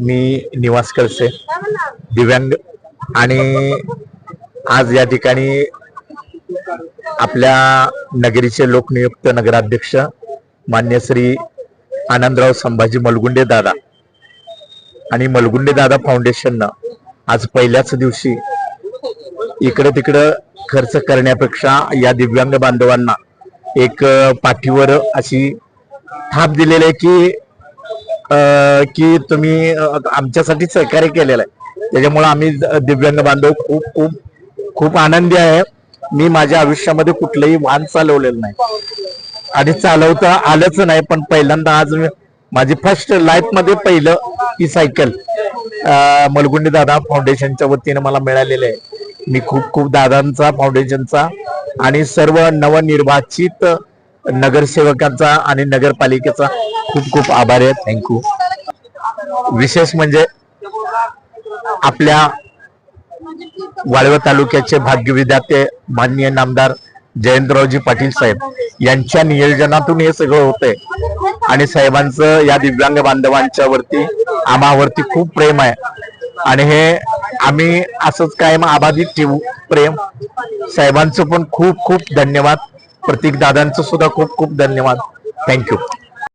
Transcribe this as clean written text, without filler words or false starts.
मी निवास कळसे दिव्यांग आणि आज या ठिकाणी आपल्या नगरीचे लोकनियुक्त नगराध्यक्ष मान्य श्री आनंदराव संभाजी मलगुंडे दादा आणि मलगुंडे दादा फाउंडेशननं आज पहिल्याच दिवशी इकडे तिकडे खर्च करण्यापेक्षा या दिव्यांग बांधवांना एक पाठीवर अशी थाप दिलेली आहे की तुम्ही आमच्यासाठी सहकार्य केलेलं आहे। त्याच्यामुळे आम्ही दिव्यांग बांधव खूप खूप खूप आनंदी आहे। मी माझ्या आयुष्यामध्ये कुठलंही वाहन चालवलेलं नाही आणि चालवता आलंच नाही, पण पहिल्यांदा आज माझी फर्स्ट लाईफ मध्ये पहिलं ही सायकल मलगुंडे दादा फाउंडेशनच्या वतीने मला मिळालेलं आहे। मी खूप खूप दादांचा फाउंडेशनचा आणि सर्व नवनिर्वाचित नगरसेवकांचा आणि नगरपालिकेचा खूप खूप आभार आहे। थँक्यू। विशेष म्हणजे आपल्या वाळवा तालुक्याचे भाग्यविधाते माननीय नामदार जयंतरावजी पाटील साहेब यांच्या नियोजनातून हे सगळं होतंय आणि साहेबांचं या दिव्यांग बांधवांच्या वरती आम्हावरती खूप प्रेम आहे आणि हे आम्ही असंच कायम अबाधित ठेवू प्रेम। साहेबांचं पण खूप खूप धन्यवाद, प्रतीक दादांचं सुद्धा खूप खूप धन्यवाद। थँक्यू।